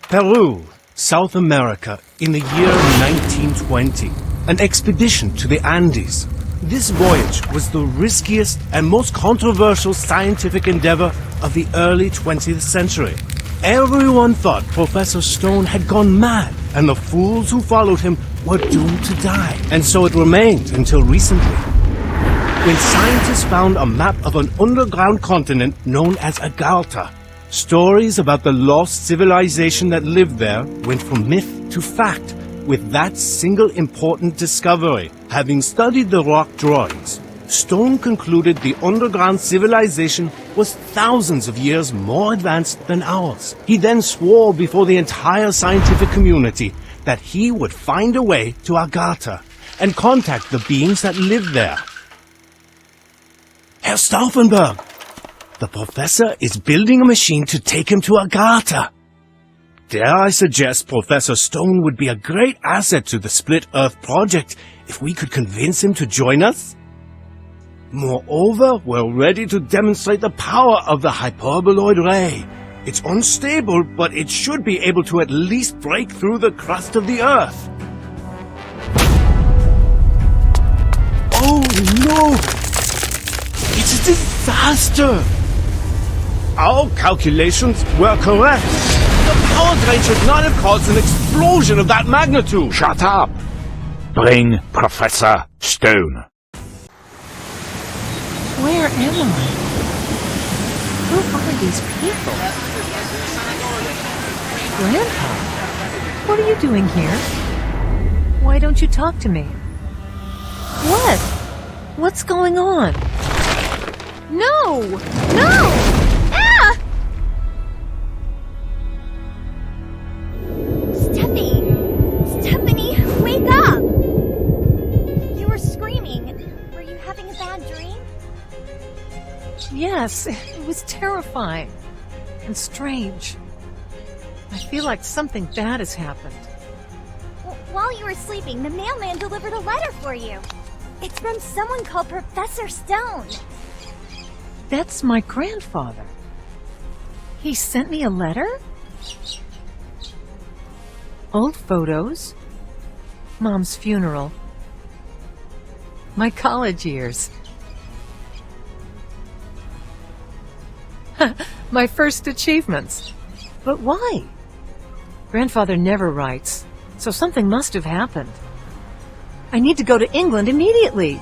Peru, South America, in the year 1920. An expedition to the Andes. This voyage was the riskiest and most controversial scientific endeavor of the early 20th century. Everyone thought Professor Stone had gone mad, and the fools who followed him were doomed to die. And so it remained until recently, when scientists found a map of an underground continent known as Agartha. Stories about the lost civilization that lived there went from myth to fact with that single important discovery. Having studied the rock drawings, Stone concluded the underground civilization was thousands of years more advanced than ours. He then swore before the entire scientific community that he would find a way to Agartha and contact the beings that lived there. Herr Stauffenberg, the professor is building a machine to take him to Agartha. Dare I suggest Professor Stone would be a great asset to the Split Earth project if we could convince him to join us? Moreover, we're ready to demonstrate the power of the hyperboloid ray. It's unstable, but it should be able to at least break through the crust of the Earth. Oh no! It's a disaster! Our calculations were correct. The power drain should not have caused an explosion of that magnitude. Shut up! Bring Professor Stone. Where am I? Who are these people? Grandpa, what are you doing here? Why don't you talk to me? What? What's going on? No! No! Ah! Stephanie, wake up! You were screaming. Were you having a bad dream? Yes, it was terrifying and strange. I feel like something bad has happened. While you were sleeping, the mailman delivered a letter for you. It's from someone called Professor Stone. That's my grandfather. He sent me a letter? Old photos, Mom's funeral, my college years, my first achievements. But why? Grandfather never writes, so something must have happened. I need to go to England immediately.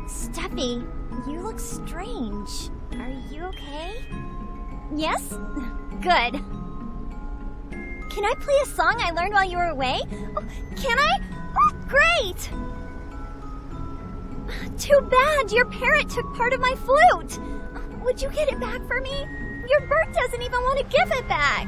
Steffi, you look strange. Are you okay? Yes? Good. Can I play a song I learned while you were away? Oh, can I? Oh, great! Too bad your parrot took part of my flute. Would you get it back for me? Your bird doesn't even want to give it back.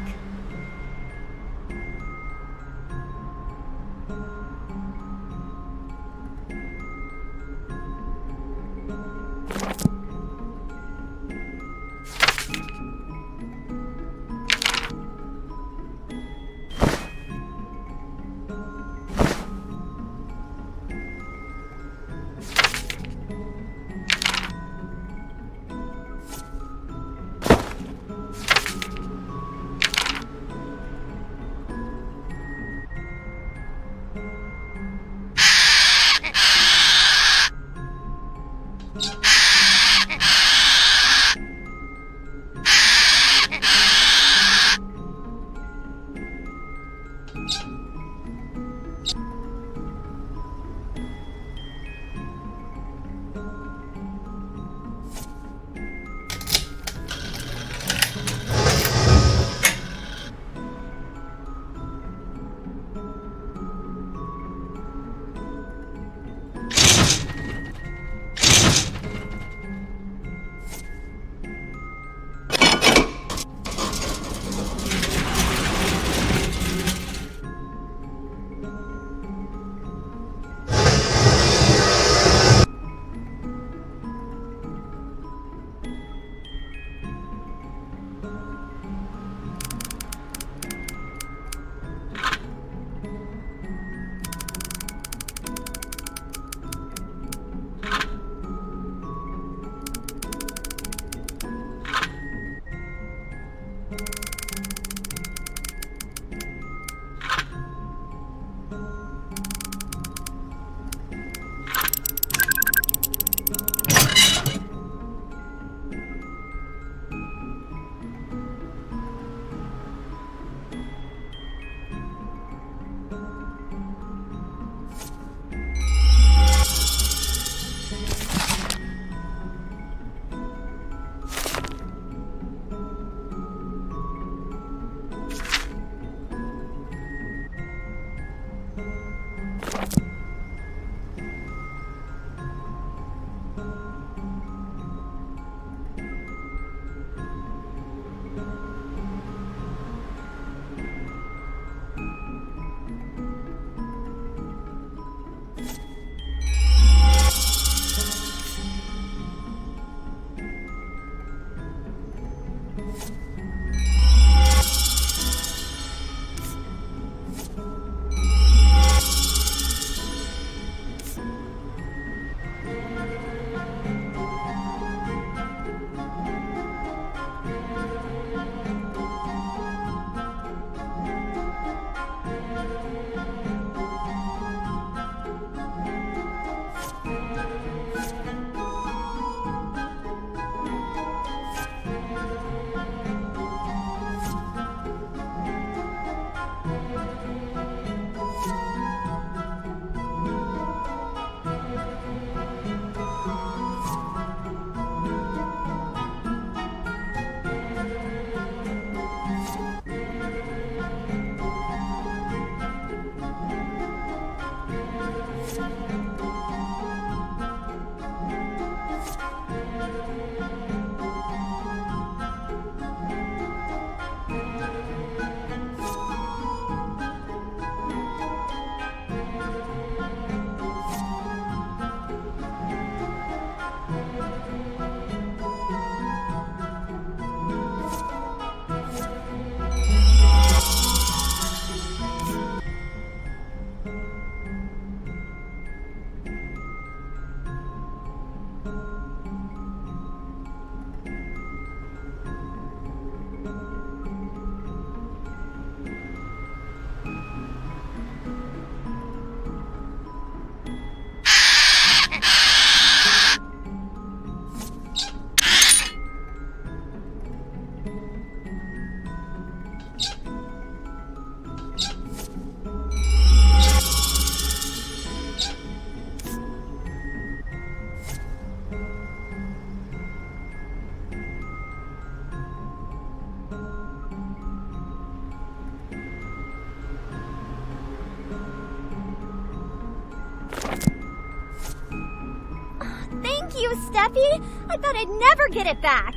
you, Steffi! I thought I'd never get it back!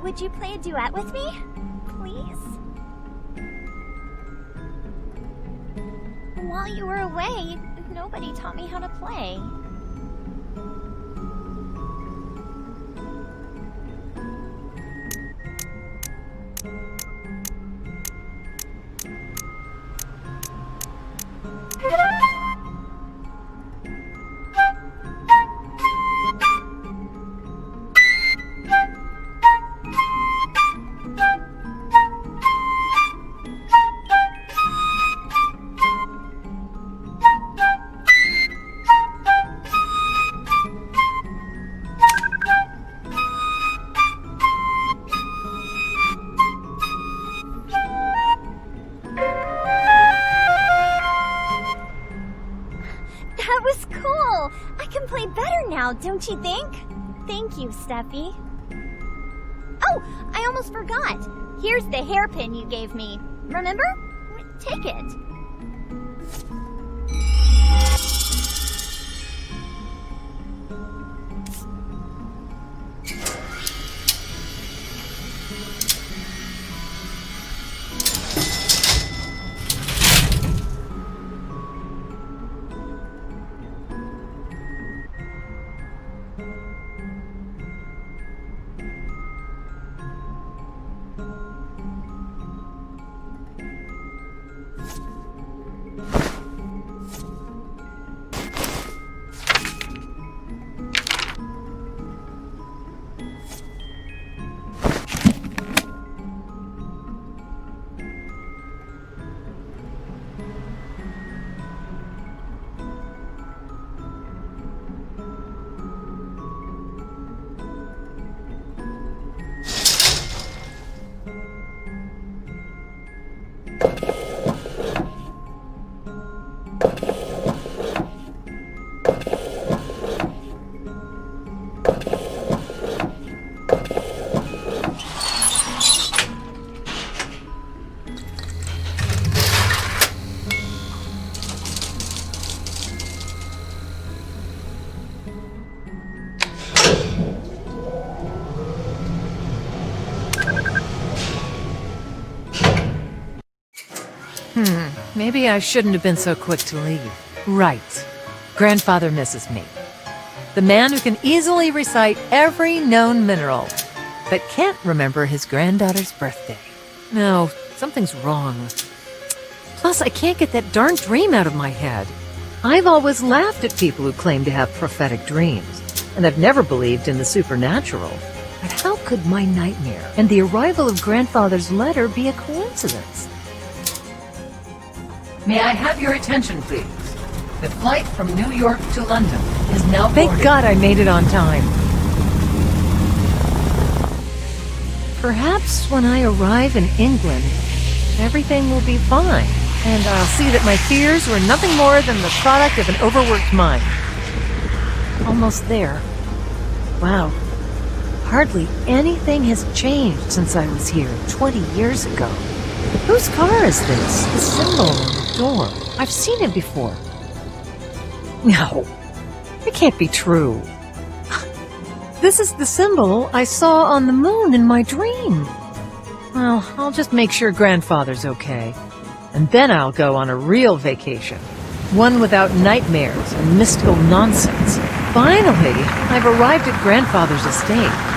Would you play a duet with me? Please? While you were away, nobody taught me how to play. Don't you think? Thank you, Steffi. Oh, I almost forgot. Here's the hairpin you gave me. Remember? Take it. Maybe I shouldn't have been so quick to leave. Right. Grandfather misses me. The man who can easily recite every known mineral, but can't remember his granddaughter's birthday. No, something's wrong. Plus, I can't get that darn dream out of my head. I've always laughed at people who claim to have prophetic dreams, and I've never believed in the supernatural. But how could my nightmare and the arrival of Grandfather's letter be a coincidence? May I have your attention, please? The flight from New York to London is now boarding. Thank God I made it on time. Perhaps when I arrive in England, everything will be fine, and I'll see that my fears were nothing more than the product of an overworked mind. Almost there. Wow. Hardly anything has changed since I was here 20 years ago. Whose car is this? The symbol on the door. I've seen it before. No, it can't be true. This is the symbol I saw on the moon in my dream. Well, I'll just make sure Grandfather's okay. And then I'll go on a real vacation. One without nightmares and mystical nonsense. Finally, I've arrived at Grandfather's estate.